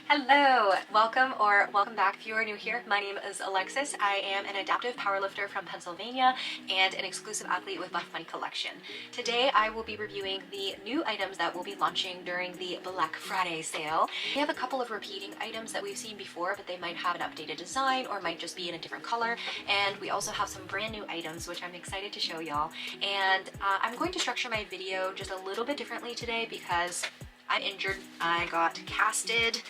Hello, welcome back if you are new here. My name is Alexis. I am an adaptive powerlifter from Pennsylvania and an exclusive athlete with BUFFBUNNY collection. Today I will be reviewing the new items that will be launching during the Black Friday sale. We have a couple of repeating items that we've seen before, but they might have an updated design or might just be in a different color. And we also have some brand new items which I'm excited to show y'all. And I'm going to structure my video just a little bit differently today because I'm injured. I got casted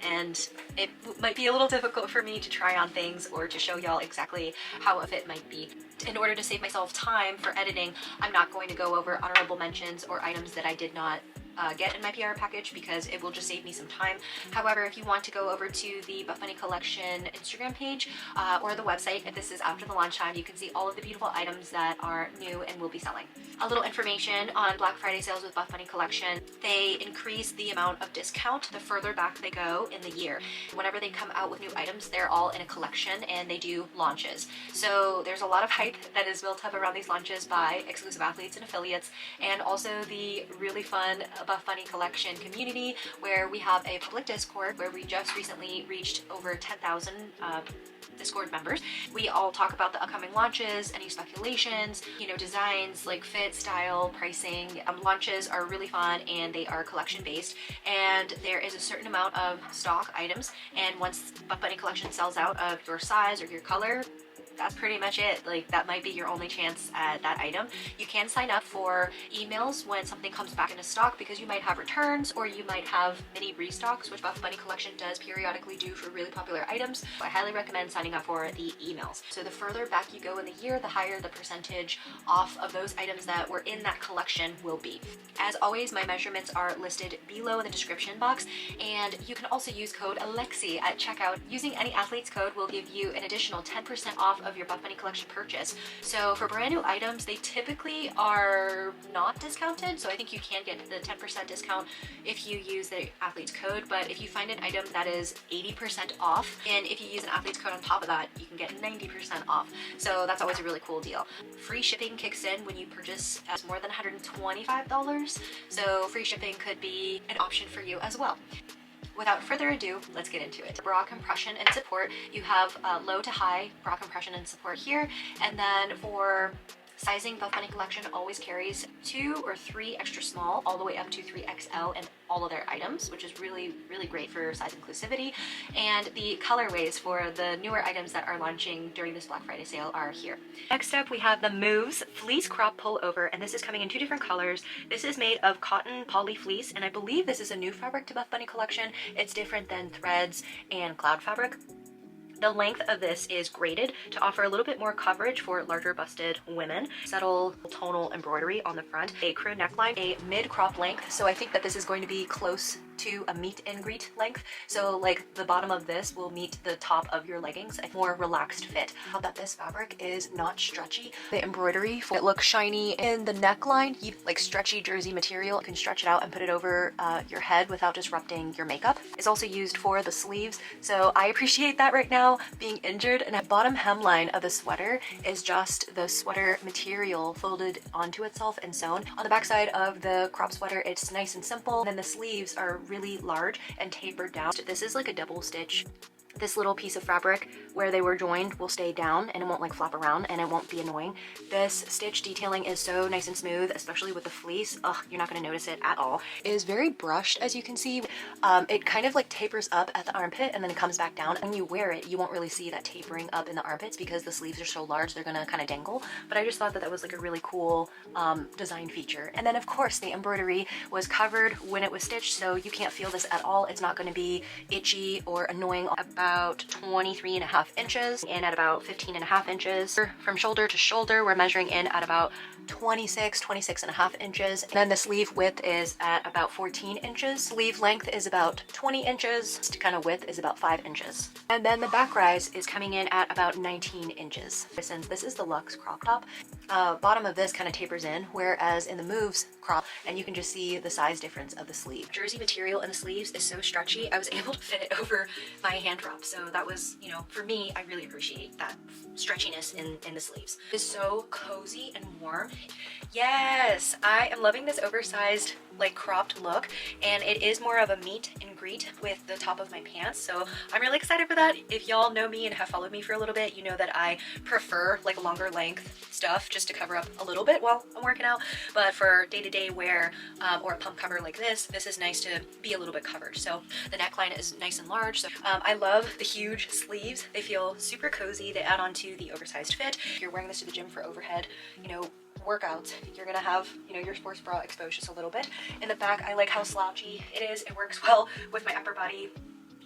and it might be a little difficult for me to try on things or to show y'all exactly how a fit might be. In order to save myself time for editing, I'm not going to go over honorable mentions or items that I did not get in my PR package because it will just save me some time. However, if you want to go over to the BUFFBUNNY collection Instagram page or the website, if this is after the launch time, you can see all of the beautiful items that are new and will be selling. A little information on Black Friday sales with BUFFBUNNY collection. They increase the amount of discount the further back they go in the year. Whenever they come out with new items, they're all in a collection and they do launches. So there's a lot of hype that is built up around these launches by exclusive athletes and affiliates, and also the really fun BUFFBUNNY collection community where we have a public Discord where we just recently reached over 10,000 Discord members. We all talk about the upcoming launches, any speculations, designs like fit, style, pricing. Launches are really fun and they are collection based, and there is a certain amount of stock items, and once BUFFBUNNY collection sells out of your size or your color, that's pretty much it. Like, that might be your only chance at that item. You can sign up for emails when something comes back into stock because you might have returns or you might have mini restocks, which BUFFBUNNY collection does periodically do for really popular items. I highly recommend signing up for the emails. So the further back you go in the year, the higher the percentage off of those items that were in that collection will be. As always, my measurements are listed below in the description box, and you can also use code ALEXI at checkout. Using any athlete's code will give you an additional 10% off of your BUFFBUNNY collection purchase. So for brand new items, they typically are not discounted, so I think you can get the 10% discount if you use the athlete's code. But if you find an item that is 80% off, and if you use an athlete's code on top of that, you can get 90% off. So that's always a really cool deal. Free shipping kicks in when you purchase as more than $125, so free shipping could be an option for you as well. Without further ado, let's get into it. Bra compression and support, you have low to high bra compression and support here, and then for sizing, BUFFBUNNY collection always carries 2 or 3 extra small all the way up to 3XL in all of their items, which is really, really great for size inclusivity. And the colorways for the newer items that are launching during this Black Friday sale are here. Next up, we have the Moves Fleece Crop Pullover, and this is coming in 2 different colors. This is made of cotton poly fleece, and I believe this is a new fabric to BUFFBUNNY collection. It's different than threads and cloud fabric. The length of this is graded to offer a little bit more coverage for larger busted women. Subtle tonal embroidery on the front, a crew neckline, a mid-crop length. So I think that this is going to be close to a meet and greet length. So like the bottom of this will meet the top of your leggings, a more relaxed fit. How that this fabric is not stretchy. The embroidery, it looks shiny in the neckline. You like stretchy jersey material. You can stretch it out and put it over your head without disrupting your makeup. It's also used for the sleeves. So I appreciate that right now, being injured. And the bottom hemline of the sweater is just the sweater material folded onto itself and sewn. On the backside of the crop sweater, it's nice and simple. And then the sleeves are really large and tapered down. This is like a double stitch. This little piece of fabric where they were joined will stay down and it won't like flap around and it won't be annoying. This stitch detailing is so nice and smooth, especially with the fleece. Ugh, you're not going to notice it at all. It is very brushed, as you can see. It kind of like tapers up at the armpit and then it comes back down. When you wear it, you won't really see that tapering up in the armpits because the sleeves are so large, they're going to kind of dangle. But I just thought that that was like a really cool design feature. And then of course the embroidery was covered when it was stitched, so you can't feel this at all. It's not going to be itchy or annoying. About 23.5 inches and at about 15.5 inches. From shoulder to shoulder, we're measuring in at about 26.5 inches. And then the sleeve width is at about 14 inches. Sleeve length is about 20 inches. Kind of width is about 5 inches. And then the back rise is coming in at about 19 inches. Since this is the Luxe crop top, bottom of this kind of tapers in, whereas in the Moves crop, and you can just see the size difference of the sleeve. Jersey material in the sleeves is so stretchy, I was able to fit it over my hand crop. So that was, you know, for me, I really appreciate that stretchiness in the sleeves. It's so cozy and warm. Yes, I am loving this oversized like cropped look, and it is more of a meet and greet with the top of my pants, so I'm really excited for that. If y'all know me and have followed me for a little bit, you know that I prefer like longer length stuff just to cover up a little bit while I'm working out, but for day-to-day wear or a pump cover like this is nice to be a little bit covered. So the neckline is nice and large. So I love the huge sleeves. They feel super cozy. They add on to the oversized fit. If you're wearing this to the gym for overhead, you know, workouts, you're gonna have, you know, your sports bra exposed just a little bit. In the back, I like how slouchy it is. It works well with my upper body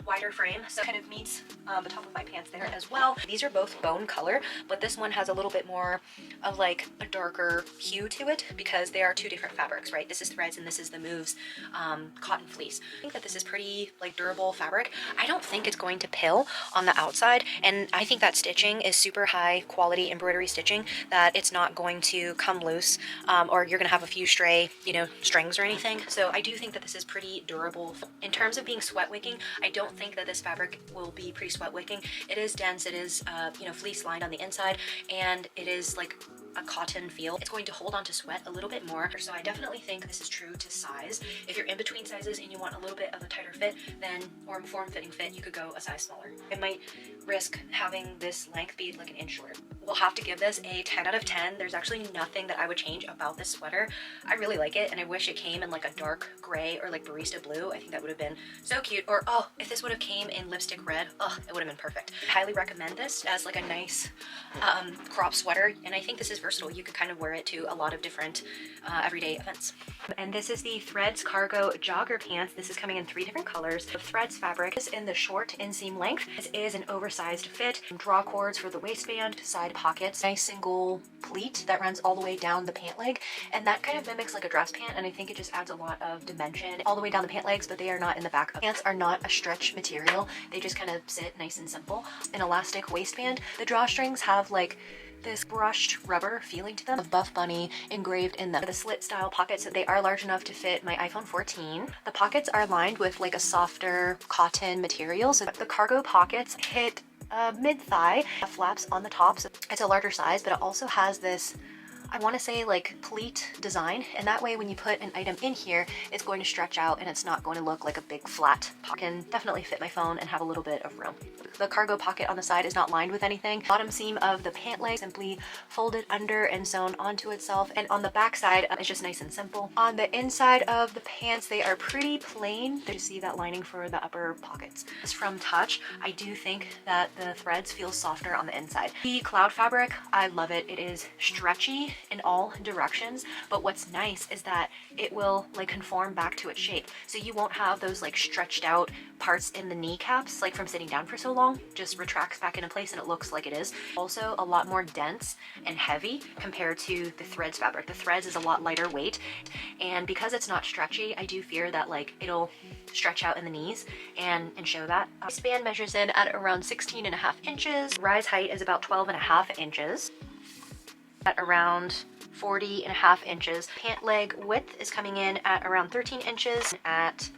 wider frame, so it kind of meets the top of my pants there as well. These are both bone color, but this one has a little bit more of like a darker hue to it because they are two different fabrics, right? This is threads and this is the Moves cotton fleece. I think that this is pretty like durable fabric. I don't think it's going to pill on the outside, and I think that stitching is super high quality embroidery stitching, that it's not going to come loose or you're gonna have a few stray, you know, strings or anything. So I do think that this is pretty durable. In terms of being sweat wicking, I don't think that this fabric will be pretty sweat wicking. It is dense, it is you know, fleece lined on the inside, and it is like a cotton feel. It's going to hold on to sweat a little bit more, so I definitely think this is true to size. If you're in between sizes and you want a little bit of a tighter fit, then, or a form-fitting fit, you could go a size smaller. It might risk having this length be like an inch shorter. We'll have to give this a 10 out of 10. There's actually nothing that I would change about this sweater. I really like it, and I wish it came in like a dark gray or like barista blue. I think that would have been so cute. Or, oh, if this would have came in lipstick red, oh, it would have been perfect. I highly recommend this as like a nice crop sweater, and I think this is versatile. You could kind of wear it to a lot of different everyday events. And this is the Threads Cargo Jogger Pants. This is coming in 3 different colors. The Threads fabric is in the short inseam length. This is an oversized fit. Draw cords for the waistband, side pockets, nice single pleat that runs all the way down the pant leg, and that kind of mimics like a dress pant, and I think it just adds a lot of dimension all the way down the pant legs, but they are not in the back. Pants are not a stretch material. They just kind of sit nice and simple. An elastic waistband. The drawstrings have like this brushed rubber feeling to them of Buff Bunny engraved in them. The slit style pockets, they are large enough to fit my iPhone 14. The pockets are lined with like a softer cotton material, so the cargo pockets hit mid-thigh, flaps on the top. So it's a larger size, but it also has this, I want to say like pleat design, and that way when you put an item in here, it's going to stretch out and it's not going to look like a big flat pocket. Can definitely fit my phone and have a little bit of room. The cargo pocket on the side is not lined with anything. Bottom seam of the pant leg simply folded under and sewn onto itself, and on the back side it's just nice and simple. On the inside of the pants, they are pretty plain. You see that lining for the upper pockets. It's from Touch. I do think that the threads feel softer on the inside. The cloud fabric, I love it. It is stretchy in all directions, but what's nice is that it will like conform back to its shape, so you won't have those like stretched out parts in the kneecaps like from sitting down for so long. Just retracts back into place and it looks like it is. Also a lot more dense and heavy compared to the Threads fabric. The Threads is a lot lighter weight, and because it's not stretchy, I do fear that like it'll stretch out in the knees and show that. Span measures in at around 16.5 inches. Rise height is about 12.5 inches. At around 40.5 inches. Pant leg width is coming in at around 13 inches at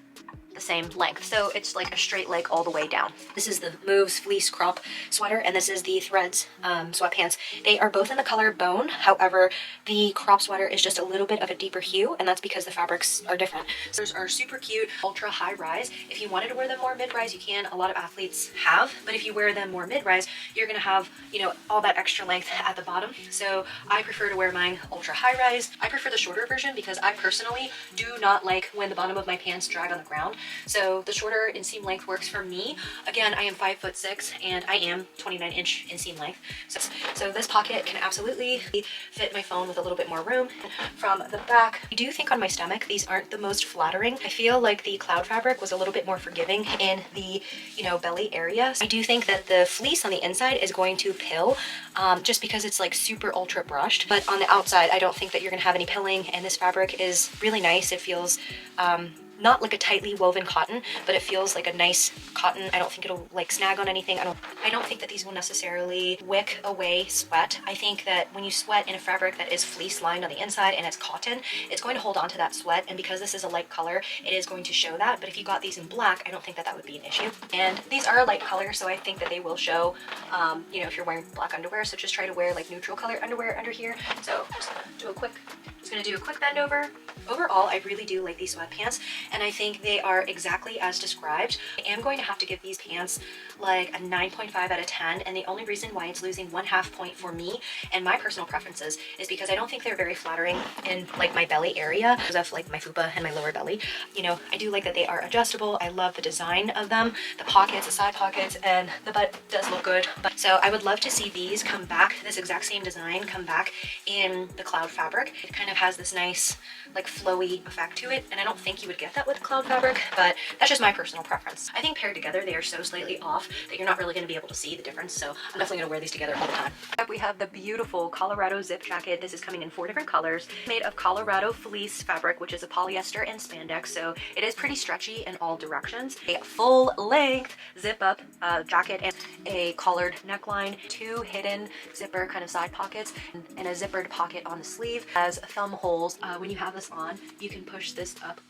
the same length, so it's like a straight leg all the way down. This is the Moves fleece crop sweater, and this is the Threads sweatpants. They are both in the color bone, however the crop sweater is just a little bit of a deeper hue, and that's because the fabrics are different. So those are super cute, ultra high rise. If you wanted to wear them more mid-rise, you can. A lot of athletes have, but if you wear them more mid-rise, you're gonna have, you know, all that extra length at the bottom. So I prefer to wear mine ultra high rise. I prefer the shorter version because I personally do not like when the bottom of my pants drag on the ground. So the shorter inseam length works for me. Again, I am 5'6" and I am 29-inch inseam length. So this pocket can absolutely fit my phone with a little bit more room. From the back, I do think on my stomach, these aren't the most flattering. I feel like the cloud fabric was a little bit more forgiving in the, you know, belly area. I do think that the fleece on the inside is going to pill just because it's like super ultra brushed. But on the outside, I don't think that you're gonna have any pilling, and this fabric is really nice. It feels not like a tightly woven cotton, but it feels like a nice cotton. I don't think it'll like snag on anything. I don't think that these will necessarily wick away sweat. I think that when you sweat in a fabric that is fleece lined on the inside and it's cotton, it's going to hold on to that sweat, and because this is a light color, it is going to show that. But if you got these in black, I don't think that that would be an issue. And these are a light color, so I think that they will show, you know, if you're wearing black underwear. So just try to wear like neutral color underwear under here. So just gonna do a quick bend over. Overall, I really do like these sweatpants, and I think they are exactly as described. I am going to have to give these pants like a 9.5 out of 10, and the only reason why it's losing 1/2 point for me and my personal preferences is because I don't think they're very flattering in like my belly area because of like my fupa and my lower belly. You know, I do like that they are adjustable. I love the design of them, the pockets, the side pockets, and the butt does look good. But so I would love to see these come back, this exact same design come back in the cloud fabric. It kind of has this nice like flowy effect to it, and I don't think you would get that with cloud fabric, but that's just my personal preference. I think paired together they are so slightly off that you're not really going to be able to see the difference, so I'm definitely going to wear these together all the time. We have the beautiful Colorado zip jacket. This is coming in 4 different colors, made of Colorado fleece fabric, which is a polyester and spandex, so it is pretty stretchy in all directions. A full length zip up jacket and a collared neckline, 2 hidden zipper kind of side pockets, and a zippered pocket on the sleeve. Has thumb holes. When you have this on, you can push this up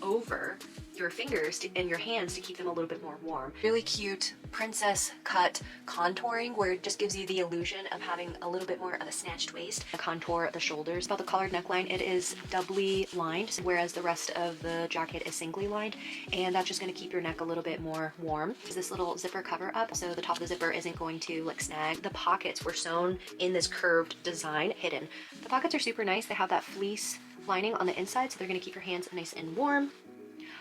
over your fingers and your hands to keep them a little bit more warm. Really cute princess cut contouring where it just gives you the illusion of having a little bit more of a snatched waist. The contour of the shoulders. About the collared neckline, it is doubly lined, whereas the rest of the jacket is singly lined, and that's just going to keep your neck a little bit more warm. This little zipper cover up, so the top of the zipper isn't going to like snag. The pockets were sewn in this curved design, hidden. The pockets are super nice. They have that fleece lining on the inside, so they're going to keep your hands nice and warm.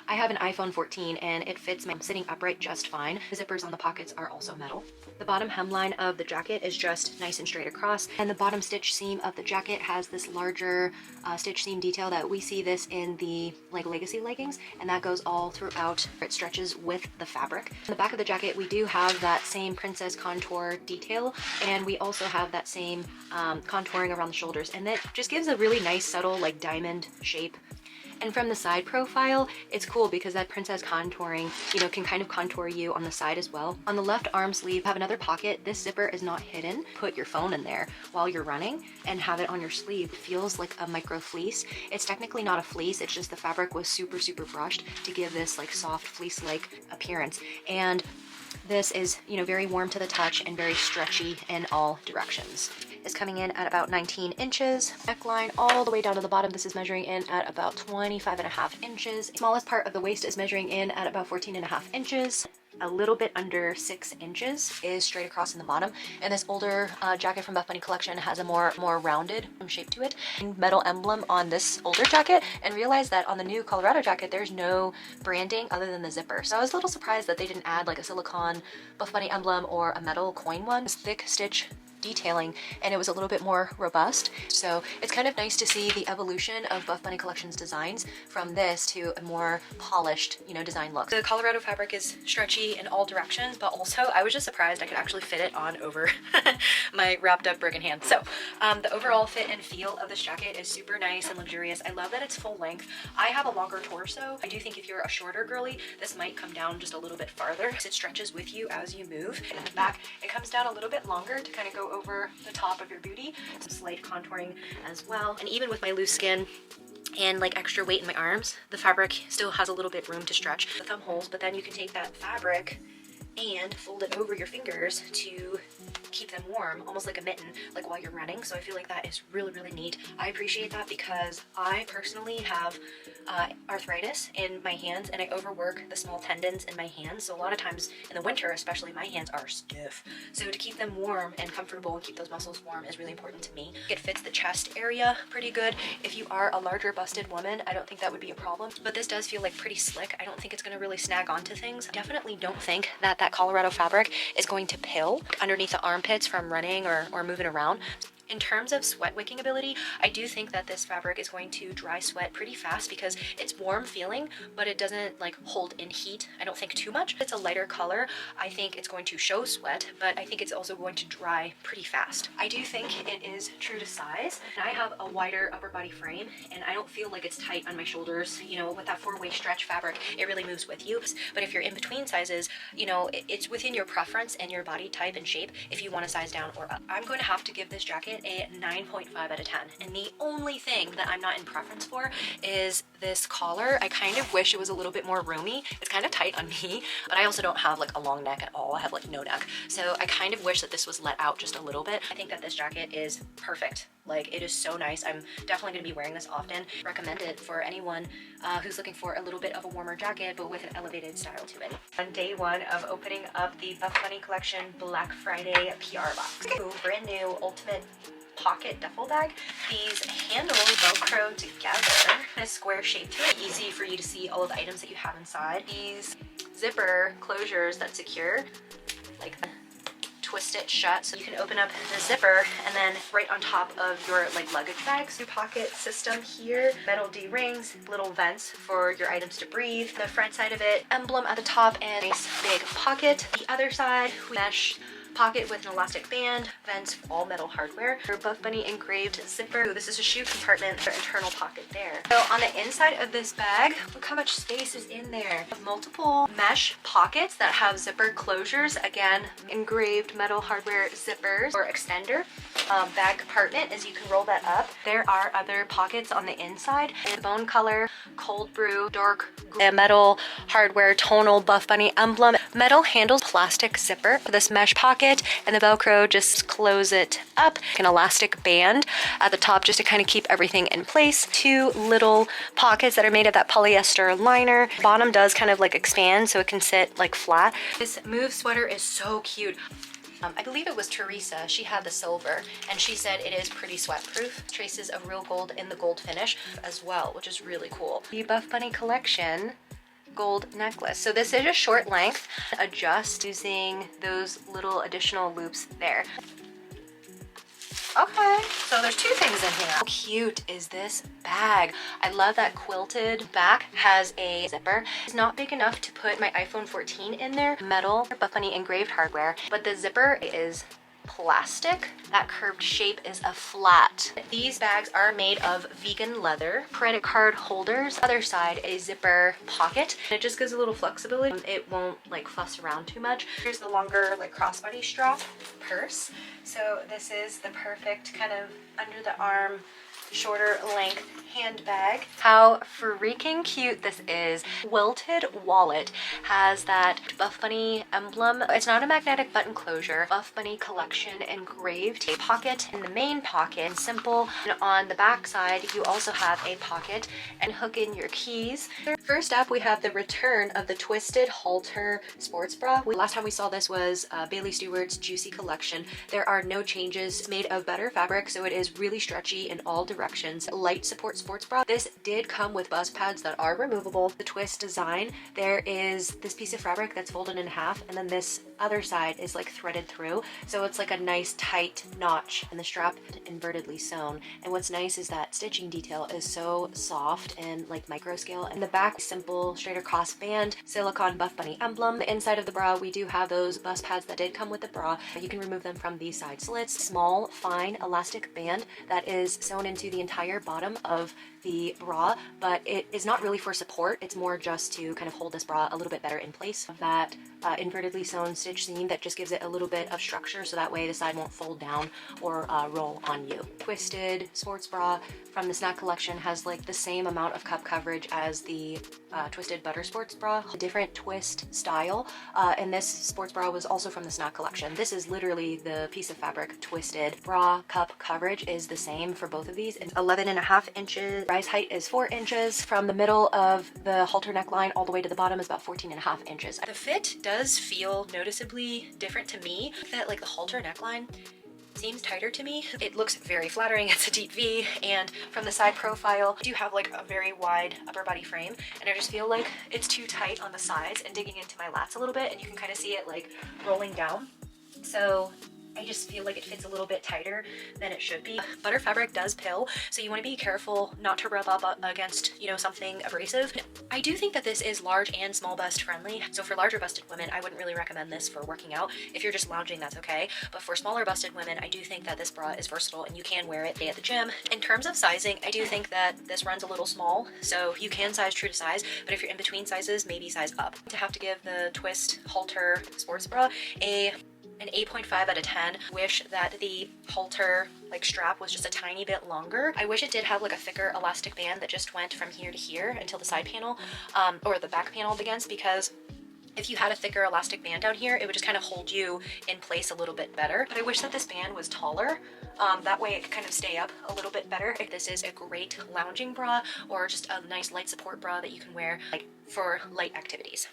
I have an iPhone 14 and it fits me sitting upright just fine. The zippers on the pockets are also metal. The bottom hemline of the jacket is just nice and straight across, and the bottom stitch seam of the jacket has this larger stitch seam detail that we see this in the like legacy leggings, and that goes all throughout. It stretches with the fabric. On the back of the jacket, we do have that same princess contour detail, and we also have that same contouring around the shoulders, and that just gives a really nice subtle like diamond shape. And from the side profile, it's cool because that princess contouring, you know, can kind of contour you on the side as well. On the left arm sleeve, have another pocket. This zipper is not hidden. Put your phone in there while you're running and have it on your sleeve. It feels like a micro fleece. It's technically not a fleece. It's just the fabric was super, super brushed to give this like soft fleece-like appearance. And this is, you know, very warm to the touch and very stretchy in all directions. Is coming in at about 19 inches. Neckline all the way down to the bottom. This is measuring in at about 25.5 inches. The smallest part of the waist is measuring in at about 14.5 inches. A little bit under 6 inches is straight across in the bottom, and this older jacket from BUFFBUNNY collection has a more rounded shape to it. Metal emblem on this older jacket, and realized that on the new Colorado jacket there's no branding other than the zipper. So I was a little surprised that they didn't add like a silicone BUFFBUNNY emblem or a metal coin one. This thick stitch detailing, and it was a little bit more robust. So it's kind of nice to see the evolution of BUFFBUNNY collection's designs from this to a more polished, you know, design look. The Colorado fabric is stretchy in all directions, but also I was just surprised I could actually fit it on over my wrapped up broken hand. So the overall fit and feel of this jacket is super nice and luxurious. I love that it's full length. I have a longer torso. I do think if you're a shorter girly, this might come down just a little bit farther. It stretches with you as you move. And in the back, it comes down a little bit longer to kind of go over the top of your booty. Some slight contouring as well. And even with my loose skin and like extra weight in my arms, the fabric still has a little bit room to stretch the thumb holes, but then you can take that fabric and fold it over your fingers to keep them warm, almost like a mitten, like while you're running. So I feel like that is really, really neat. I appreciate that because I personally have arthritis in my hands and I overwork the small tendons in my hands. So a lot of times in the winter, especially, my hands are stiff. So to keep them warm and comfortable and keep those muscles warm is really important to me. It fits the chest area pretty good. If you are a larger busted woman, I don't think that would be a problem, but this does feel like pretty slick. I don't think it's gonna really snag onto things. Definitely don't think that that Colorado fabric is going to pill underneath the armpits from running or moving around. In terms of sweat wicking ability, I do think that this fabric is going to dry sweat pretty fast because it's warm feeling, but it doesn't like hold in heat, I don't think, too much. It's a lighter color. I think it's going to show sweat, but I think it's also going to dry pretty fast. I do think it is true to size. And I have a wider upper body frame and I don't feel like it's tight on my shoulders. You know, with that 4-way stretch fabric, it really moves with you. But if you're in between sizes, you know, it's within your preference and your body type and shape if you want to size down or up. I'm going to have to give this jacket a 9.5 out of 10. And the only thing that I'm not in preference for is this collar. I kind of wish it was a little bit more roomy. It's kind of tight on me, but I also don't have like a long neck at all. I have like no neck. So I kind of wish that this was let out just a little bit. I think that this jacket is perfect. Like, it is so nice. I'm definitely going to be wearing this often. Recommend it for anyone who's looking for a little bit of a warmer jacket, but with an elevated style to it. On day one of opening up the Buff Bunny Collection Black Friday PR box. Ooh, brand new ultimate pocket duffel bag. These handle Velcro together in a square shape to it. Easy for you to see all of the items that you have inside. These zipper closures that secure, like twist it shut so you can open up the zipper, and then right on top of your like luggage bags. New pocket system here, metal D-rings, little vents for your items to breathe. The front side of it, emblem at the top and a nice big pocket. The other side, mesh pocket with an elastic band, vents, all metal hardware. Your Buff Bunny engraved zipper. Ooh, this is a shoe compartment, their internal pocket there. So on the inside of this bag, look how much space is in there. Multiple mesh pockets that have zipper closures. Again, engraved metal hardware zippers or extender. Bag compartment as you can roll that up. There are other pockets on the inside. The bone color, cold brew, dark metal hardware, tonal Buff Bunny emblem, metal handles, plastic zipper for this mesh pocket, and the Velcro just close it up. An elastic band at the top just to kind of keep everything in place. 2 little pockets that are made of that polyester liner. Bottom does kind of like expand so it can sit like flat. This move sweater is so cute. I believe it was Teresa, she had the silver, and she said it is pretty sweat proof. Traces of real gold in the gold finish as well, which is really cool. The Buff Bunny Collection gold necklace. So this is a short length. Adjust using those little additional loops there. Okay, so there's 2 things in here. How cute is this bag? I love that quilted back has a zipper. It's not big enough to put my iPhone 14 in there. Metal Buff Bunny engraved hardware, but the zipper is plastic. That curved shape is a flat. These bags are made of vegan leather. Credit card holders. Other side, a zipper pocket. It just gives a little flexibility. It won't like fuss around too much. Here's the longer like crossbody strap purse. So this is the perfect kind of under the arm, shorter length handbag. How freaking cute this is. Quilted wallet has that Buff Bunny emblem. It's not a magnetic button closure. Buff Bunny Collection engraved. A pocket in the main pocket, simple. And on the back side, you also have a pocket and hook in your keys. First up, we have the return of the twisted halter sports bra. Last time we saw this was Bailey Stewart's Juicy Collection. There are no changes. It's made of better fabric, so it is really stretchy in all directions. Light support sports bra. This did come with buzz pads that are removable. The twist design, there is this piece of fabric that's folded in half, and then this other side is like threaded through, so it's like a nice tight notch, and the strap invertedly sewn. And what's nice is that stitching detail is so soft and like micro scale. And the back, simple straight across band, silicone Buff Bunny emblem. The inside of the bra, we do have those buzz pads that did come with the bra. You can remove them from these side slits. Small fine elastic band that is sewn into the entire bottom of the bra, but it is not really for support. It's more just to kind of hold this bra a little bit better in place. Of that invertedly sewn stitch seam that just gives it a little bit of structure, so that way the side won't fold down or roll on you. Twisted sports bra from the Snack Collection has like the same amount of cup coverage as the twisted butter sports bra. A different twist style, and this sports bra was also from the Snack Collection. This is literally the piece of fabric twisted. Bra cup coverage is the same for both of these. It's 11.5 inches. Rise height is 4 inches. From the middle of the halter neckline all the way to the bottom is about 14.5 inches. The fit does feel noticeably different to me. That like the halter neckline seems tighter to me. It looks very flattering. It's a deep V, and from the side profile, I do have like a very wide upper body frame, and I just feel like it's too tight on the sides and digging into my lats a little bit, and you can kind of see it like rolling down. So I just feel like it fits a little bit tighter than it should be. Butter fabric does pill, so you want to be careful not to rub up against, you know, something abrasive. I do think that this is large and small bust friendly, so for larger busted women, I wouldn't really recommend this for working out. If you're just lounging, that's okay, but for smaller busted women, I do think that this bra is versatile and you can wear it day at the gym. In terms of sizing, I do think that this runs a little small, so you can size true to size, but if you're in between sizes, maybe size up. To have to give the Twist halter sports bra an 8.5 out of 10. Wish that the halter like strap was just a tiny bit longer. I wish it did have like a thicker elastic band that just went from here to here until the side panel or the back panel begins, because if you had a thicker elastic band down here, it would just kind of hold you in place a little bit better. But I wish that this band was taller. That way it could kind of stay up a little bit better. If this is a great lounging bra or just a nice light support bra that you can wear like for light activities.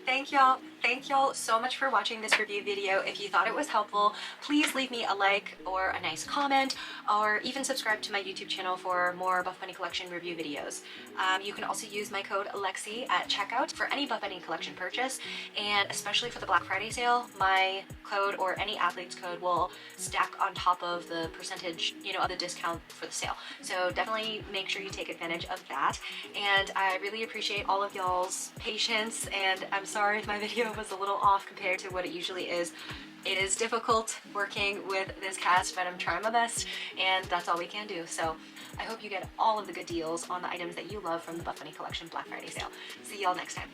Thank y'all so much for watching this review video. If you thought it was helpful, please leave me a like or a nice comment, or even subscribe to my YouTube channel for more Buff Bunny Collection review videos. You can also use my code Alexi at checkout for any Buff Bunny Collection purchase, and especially for the Black Friday sale, my code or any athlete's code will stack on top of the percentage, you know, of the discount for the sale. So definitely make sure you take advantage of that. And I really appreciate all of y'all's patience, and I'm sorry if my video was a little off compared to what it usually is. It is difficult working with this cast, but I'm trying my best, and that's all we can do. So I hope you get all of the good deals on the items that you love from the Buff Bunny Collection Black Friday sale. See y'all next time.